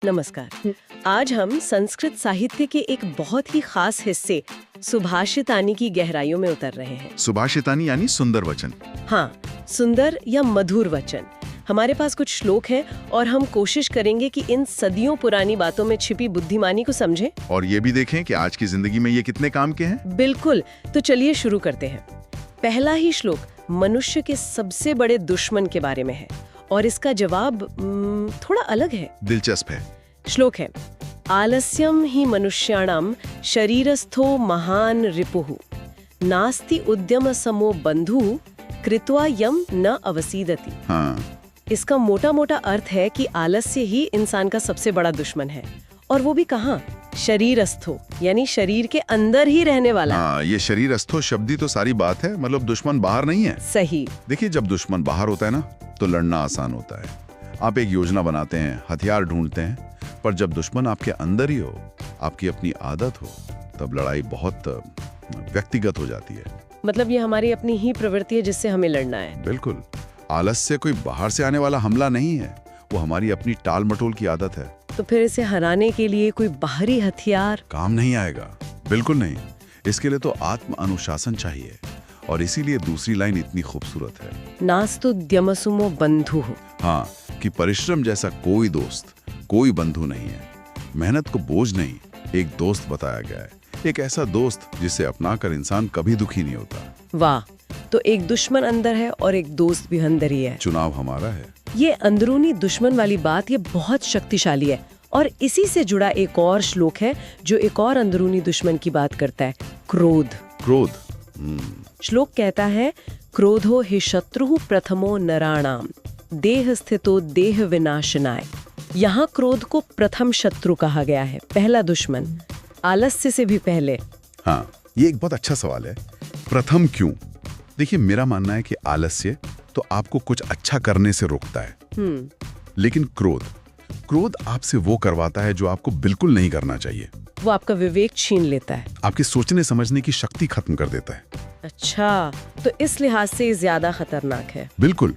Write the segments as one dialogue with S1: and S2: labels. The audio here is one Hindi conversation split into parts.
S1: नमस्कार। आज हम संस्कृत साहित्य के एक बहुत ही खास हिस्से सुभाषितानी की गहराइयों में उतर रहे हैं।
S2: सुभाषितानी यानी सुंदर वचन।
S1: हाँ, सुंदर या मधुर वचन। हमारे पास कुछ श्लोक हैं और हम कोशिश करेंगे कि इन सदियों पुरानी बातों में छिपी बुद्धिमानी को समझें
S2: और ये भी देखें कि आज की जिंदगी में ये कितने काम के हैं।
S1: बिल्कुल, तो चलिए शुरू करते हैं। पहला ही श्लोक मनुष्य के सबसे बड़े दुश्मन के बारे में है और इसका जवाब थोड़ा अलग है।
S2: दिलचस्प है।
S1: श्लोक है, आलस्यम ही मनुष्याणाम शरीरस्थो महान रिपुः नास्ति उद्यम समो बंधु कृत्वा यम न अवसीदति।
S2: हाँ।
S1: इसका मोटा मोटा अर्थ है कि आलस्य ही इंसान का सबसे बड़ा दुश्मन है, और वो भी कहाँ? शरीरस्थो, यानी शरीर के अंदर ही रहने वाला।
S2: हाँ, ये शरीरस्थो शब्द ही तो सारी बात है, मतलब दुश्मन बाहर नहीं है।
S1: सही।
S2: देखिए, जब दुश्मन बाहर होता है ना, तो लड़ना आसान होता है। आप एक योजना बनाते हैं, हथियार ढूंढते हैं, पर जब दुश्मन आपके अंदर ही हो, आपकी अपनी आदत हो, तब लड़ाई बहुत व्यक्तिगत हो जाती है।
S1: मतलब ये हमारी अपनी ही प्रवृत्ति है जिससे हमें लड़ना है।
S2: बिल्कुल। आलस्य कोई बाहर से आने वाला हमला नहीं है, वो हमारी अपनी टाल मटोल की आदत है।
S1: तो फिर इसे हराने के लिए कोई बाहरी हथियार
S2: काम नहीं आएगा। बिल्कुल नहीं। इसके लिए तो आत्म अनुशासन चाहिए, और इसीलिए दूसरी लाइन इतनी खूबसूरत है,
S1: नास्तुद्यमसुमो बंधु।
S2: हाँ, कि परिश्रम जैसा कोई दोस्त, कोई बंधु नहीं है। मेहनत को बोझ नहीं, एक दोस्त बताया गया है। एक ऐसा दोस्त जिसे अपनाकर इंसान कभी दुखी नहीं होता।
S1: वाह, तो एक दुश्मन अंदर है और एक दोस्त भी अंदर ही है।
S2: चुनाव हमारा है।
S1: ये अंदरूनी दुश्मन वाली बात ये बहुत शक्तिशाली है, और इसी से जुड़ा एक और श्लोक है जो एक और अंदरूनी दुश्मन की बात करता है, क्रोध।
S2: क्रोध।
S1: श्लोक कहता है, क्रोधो हि शत्रुः प्रथमो नराणाम देह स्थितो देह विनाशनाय। यहाँ क्रोध को प्रथम शत्रु कहा गया है, पहला दुश्मन, आलस्य से भी पहले।
S2: हाँ, ये एक बहुत अच्छा सवाल है। प्रथम क्यों? देखिए, मेरा मानना है कि आलस्य तो आपको कुछ अच्छा करने से रोकता है, लेकिन क्रोध आपसे वो करवाता है जो आपको बिल्कुल नहीं करना चाहिए।
S1: वो आपका विवेक छीन लेता है,
S2: आपकी सोचने समझने की शक्ति खत्म कर देता है।
S1: अच्छा, तो इस लिहाज से ज्यादा खतरनाक है।
S2: बिल्कुल।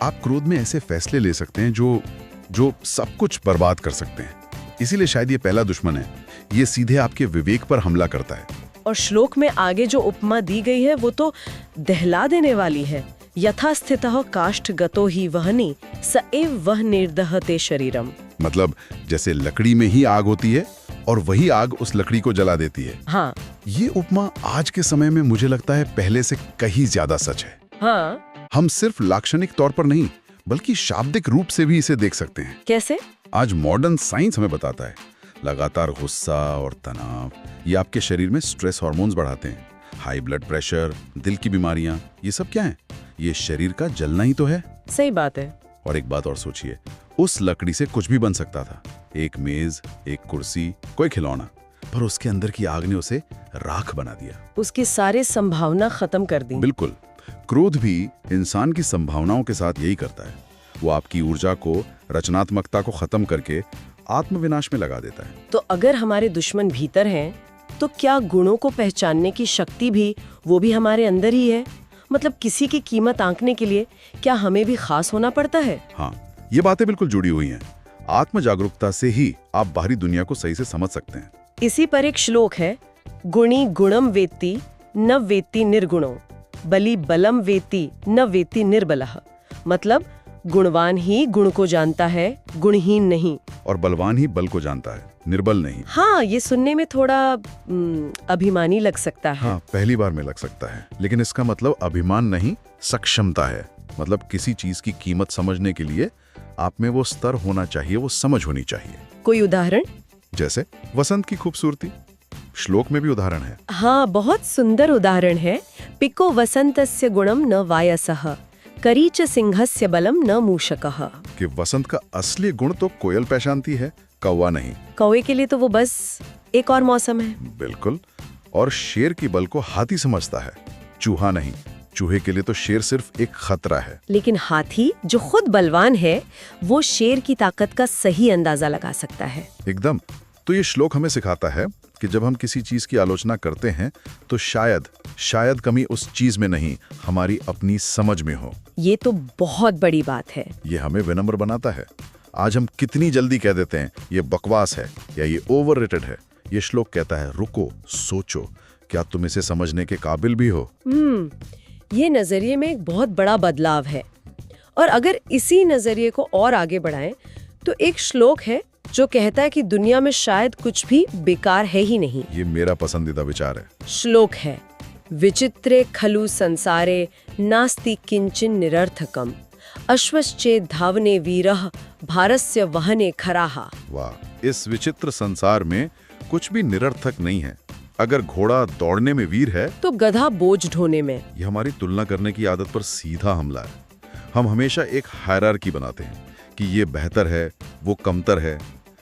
S2: आप क्रोध में ऐसे फैसले ले सकते हैं जो सब कुछ बर्बाद कर सकते हैं। इसीलिए शायद ये पहला दुश्मन है। ये सीधे आपके विवेक पर हमला करता है।
S1: और श्लोक में आगे जो उपमा दी गई है वो तो दहला देने वाली है। यथा स्थितः काष्ठगतो हि वह्नि स एव वह निर्दहते शरीरम।
S2: मतलब जैसे लकड़ी में ही आग होती है और वही आग उस लकड़ी को जला देती है।
S1: हाँ,
S2: ये उपमा आज के समय में मुझे लगता है पहले से कहीं ज्यादा सच है।
S1: हाँ,
S2: हम सिर्फ लाक्षणिक तौर पर नहीं, बल्कि शाब्दिक रूप से भी इसे देख सकते हैं।
S1: कैसे?
S2: आज मॉडर्न साइंस हमें बताता है, लगातार गुस्सा और तनाव ये आपके शरीर में स्ट्रेस हार्मोन्स बढ़ाते हैं। हाई ब्लड प्रेशर, दिल की बीमारियां, ये सब क्या है? ये शरीर का जलना ही तो है।
S1: सही बात है।
S2: और एक बात और सोचिए, उस लकड़ी से कुछ भी बन सकता था, एक मेज, एक कुर्सी, कोई खिलौना, पर उसके अंदर की आग ने उसे राख बना दिया।
S1: उसकी सारी संभावना खत्म कर दी।
S2: बिल्कुल। क्रोध भी इंसान की संभावनाओं के साथ यही करता है। वो आपकी ऊर्जा को, रचनात्मकता को खत्म करके आत्मविनाश में लगा देता है।
S1: तो अगर हमारे दुश्मन भीतर हैं, तो क्या गुणों को पहचानने की शक्ति भी वो भी हमारे अंदर ही है? मतलब किसी की कीमत आंकने के लिए क्या हमें भी खास होना पड़ता है?
S2: हाँ, ये बातें बिल्कुल जुड़ी हुई हैं। आत्म जागरूकता से ही आप बाहरी दुनिया को सही से समझ सकते हैं।
S1: इसी पर एक श्लोक है, गुणी गुणम वेत्ति न वेत्ति निर्गुणो बलि बलम वेत्ति न वेत्ति निर्बलः। मतलब गुणवान ही गुण को जानता है, गुणहीन नहीं।
S2: और बलवान ही बल को जानता है, निर्बल नहीं।
S1: हाँ, ये सुनने में थोड़ा अभिमानी लग सकता है।
S2: हाँ, पहली बार में लग सकता है, लेकिन इसका मतलब अभिमान नहीं, सक्षमता है। मतलब किसी चीज की कीमत समझने के लिए आप में वो स्तर होना चाहिए, वो समझ होनी चाहिए।
S1: कोई उदाहरण?
S2: जैसे वसंत की खूबसूरती, श्लोक में भी उदाहरण है।
S1: हाँ, बहुत सुंदर उदाहरण है। पिको वसंतस्य गुणम न वायसः करीच सिंहस्य बलम न मूषकः।
S2: कि वसंत का असली गुण तो कोयल पहचानती है, कौवा नहीं।
S1: कौवे के लिए तो वो बस एक और मौसम है।
S2: बिल्कुल। और शेर की बल को हाथी समझता है, चूहा नहीं। चूहे के लिए तो शेर सिर्फ एक खतरा है।
S1: लेकिन हाथी जो खुद बलवान है, वो शेर की ताकत का सही अंदाजा लगा सकता है।
S2: एकदम। तो ये श्लोक हमें सिखाता है कि जब हम किसी चीज की आलोचना करते हैं तो शायद कमी उस चीज में नहीं, हमारी अपनी समझ में हो।
S1: ये तो बहुत बड़ी बात है।
S2: ये हमें विनम्र बनाता है। आज हम कितनी जल्दी कह देते हैं ये बकवास है या ये ओवररेटेड है। ये श्लोक कहता है रुको, सोचो, क्या तुम इसे समझने के काबिल भी हो।
S1: ये नजरिए में एक बहुत बड़ा बदलाव है। और अगर इसी नजरिए को और आगे बढ़ाएं तो एक श्लोक है जो कहता है कि दुनिया में शायद कुछ भी बेकार है ही नहीं।
S2: ये मेरा पसंदीदा विचार है।
S1: श्लोक है, विचित्रे खलु संसारे नास्ति किंचिन निरर्थकम अश्वश्चेद धावने वीरः भारस्य वहने खराहा।
S2: वाह, इस विचित्र संसार में कुछ भी निरर्थक नहीं है। अगर घोड़ा दौड़ने में वीर है
S1: तो गधा बोझ ढोने में।
S2: ये हमारी तुलना करने की आदत पर सीधा हमला है। हम हमेशा एक हायरार्की बनाते हैं कि ये बेहतर है, वो कमतर है।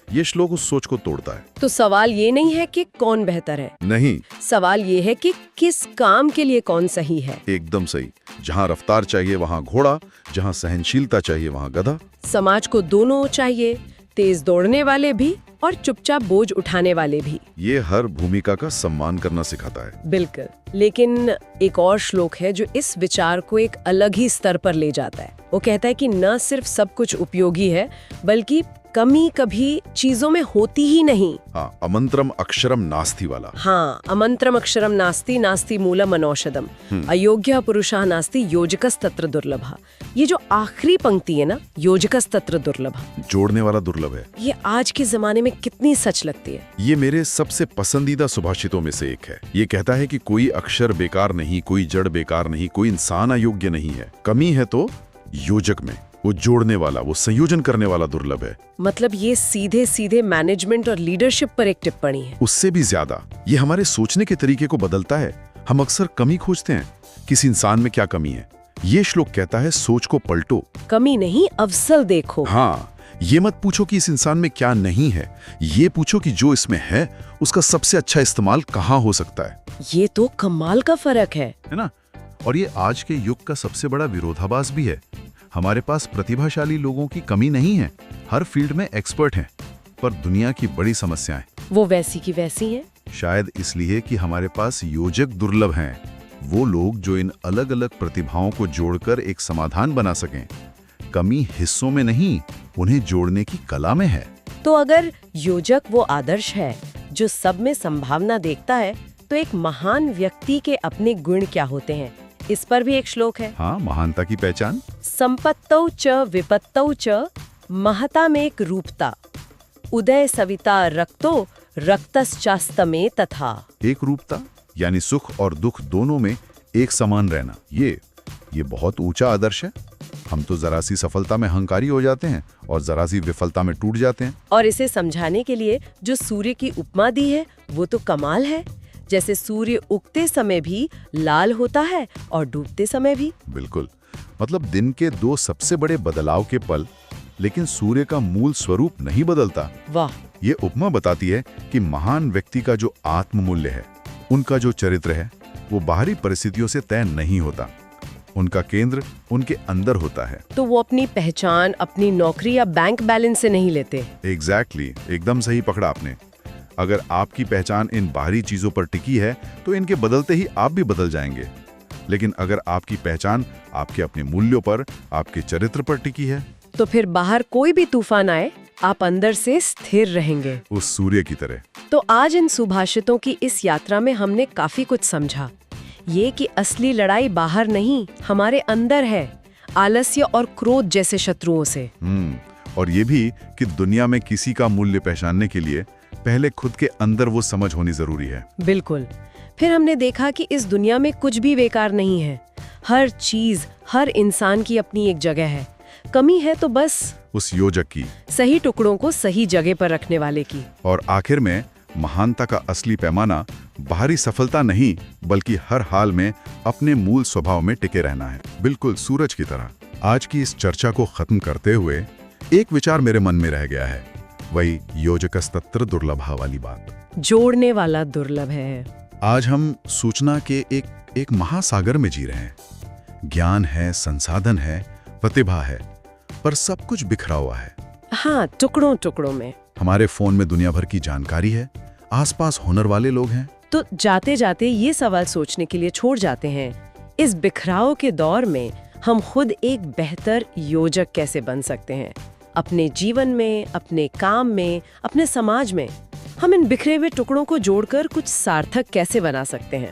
S2: ये श्लोक उस सोच को तोड़ता है।
S1: तो सवाल ये नहीं है कि कौन बेहतर है,
S2: नहीं,
S1: सवाल ये है कि किस काम के लिए कौन सही है।
S2: एकदम सही। जहाँ रफ्तार चाहिए वहाँ घोड़ा, जहाँ सहनशीलता चाहिए वहाँ गधा।
S1: समाज को दोनों चाहिए, तेज दौड़ने वाले भी और चुपचाप बोझ उठाने वाले भी।
S2: ये हर भूमिका का सम्मान करना सिखाता है।
S1: बिल्कुल। लेकिन एक और श्लोक है जो इस विचार को एक अलग ही स्तर पर ले जाता है। वो कहता है कि न सिर्फ सब कुछ उपयोगी है बल्कि कमी कभी चीजों में होती ही नहीं।
S2: हाँ, अमंत्रम अक्षरम नास्ति वाला।
S1: हाँ, अमंत्रम अक्षरम नास्ति नास्ति मूलम अनौषधम अयोग्य पुरुषः नास्ति योजकस्तत्र दुर्लभः। ये जो आखिरी पंक्ति है ना, योजकस्तत्र दुर्लभः,
S2: जोड़ने वाला दुर्लभ है।
S1: ये आज के जमाने में कितनी सच लगती है।
S2: ये मेरे सबसे पसंदीदा सुभाषितों में से एक है। ये कहता है कि कोई अक्षर बेकार नहीं, कोई जड़ बेकार नहीं, कोई इंसान अयोग्य नहीं है। कमी है तो योजक में, वो जोड़ने वाला, वो संयोजन करने वाला दुर्लभ है।
S1: मतलब ये सीधे सीधे मैनेजमेंट और लीडरशिप पर एक टिप्पणी है।
S2: उससे भी ज्यादा ये हमारे सोचने के तरीके को बदलता है। हम अक्सर कमी खोजते हैं, किसी इंसान में क्या कमी है। ये श्लोक कहता है सोच को पलटो,
S1: कमी नहीं अवसर देखो।
S2: हाँ, ये मत पूछो कि इस इंसान में क्या नहीं है, ये पूछो कि जो इसमें है उसका सबसे अच्छा इस्तेमाल कहाँ हो सकता है।
S1: ये तो कमाल का फर्क है
S2: ना? और ये आज के युग का सबसे बड़ा विरोधाभास भी है। हमारे पास प्रतिभाशाली लोगों की कमी नहीं है, हर फील्ड में एक्सपर्ट हैं, पर दुनिया की बड़ी समस्याएं
S1: वो वैसी की वैसी हैं।
S2: शायद इसलिए कि हमारे पास योजक दुर्लभ हैं, वो लोग जो इन अलग अलग प्रतिभाओं को जोड़कर एक समाधान बना सकें। कमी हिस्सों में नहीं, उन्हें जोड़ने की कला में है।
S1: तो अगर योजक वो आदर्श है जो सब में संभावना देखता है, तो एक महान व्यक्ति के अपने गुण क्या होते हैं, इस पर भी एक श्लोक है।
S2: हाँ, महानता की पहचान।
S1: संपत्तौ च विपत्तौ च महतामेक रूपता उदय सविता रक्तो रक्तश्चास्तमे तथा।
S2: एक रूपता यानी सुख और दुख दोनों में एक समान रहना, ये बहुत ऊंचा आदर्श है। हम तो जरा सी सफलता में अहंकारी हो जाते हैं और जरा सी विफलता में टूट जाते हैं।
S1: और इसे समझाने के लिए जो सूर्य की उपमा दी है वो तो कमाल है। जैसे सूर्य उगते समय भी लाल होता है और डूबते समय भी।
S2: बिल्कुल, मतलब दिन के दो सबसे बड़े बदलाव के पल, लेकिन सूर्य का मूल स्वरूप नहीं बदलता।
S1: वाह।
S2: ये उपमा बताती है कि महान व्यक्ति का जो आत्ममूल्य है, उनका जो चरित्र है, वो बाहरी परिस्थितियों से तय नहीं होता। उनका केंद्र उनके अंदर होता है।
S1: तो वो अपनी पहचान अपनी नौकरी या बैंक बैलेंस से नहीं लेते।
S2: एग्जैक्टली, एकदम सही पकड़ा आपने। अगर आपकी पहचान इन बाहरी चीजों पर टिकी है तो इनके बदलते ही आप भी बदल जाएंगे। लेकिन अगर आपकी पहचान आपके अपने मूल्यों पर, आपके चरित्र पर टिकी है,
S1: तो फिर बाहर कोई भी तूफान आए, आप अंदर से स्थिर रहेंगे,
S2: उस सूर्य की तरह।
S1: तो आज इन सुभाषितों की इस यात्रा में हमने काफी कुछ समझा। ये कि असली लड़ाई बाहर नहीं, हमारे अंदर है, आलस्य और क्रोध जैसे शत्रुओं से।
S2: और ये भी कि दुनिया में किसी का मूल्य पहचानने के लिए पहले खुद के अंदर वो समझ होनी जरूरी है।
S1: बिल्कुल। फिर हमने देखा कि इस दुनिया में कुछ भी बेकार नहीं है। हर चीज, हर इंसान की अपनी एक जगह है। कमी है तो बस
S2: उस योजक की,
S1: सही टुकड़ों को सही जगह पर रखने वाले की।
S2: और आखिर में महानता का असली पैमाना बाहरी सफलता नहीं, बल्कि हर हाल में अपने मूल स्वभाव में टिके रहना है, बिल्कुल सूरज की तरह। आज की इस चर्चा को खत्म करते हुए एक विचार मेरे मन में रह गया है, वही योजकस्तत्र दुर्लभा वाली बात।
S1: जोड़ने वाला दुर्लभ है।
S2: आज हम सूचना के एक महासागर में जी रहे हैं। ज्ञान है, संसाधन है, प्रतिभा है, पर सब कुछ बिखरा हुआ है।
S1: हाँ, टुकड़ों टुकड़ों में।
S2: हमारे फोन में दुनिया भर की जानकारी है, आसपास हुनर वाले लोग हैं।
S1: तो जाते जाते ये सवाल सोचने के लिए छोड़ जाते हैं, इस बिखराव के दौर में हम खुद एक बेहतर योजक कैसे बन सकते हैं। अपने जीवन में, अपने काम में, अपने समाज में हम इन बिखरे हुए टुकड़ों को जोड़कर कुछ सार्थक कैसे बना सकते हैं।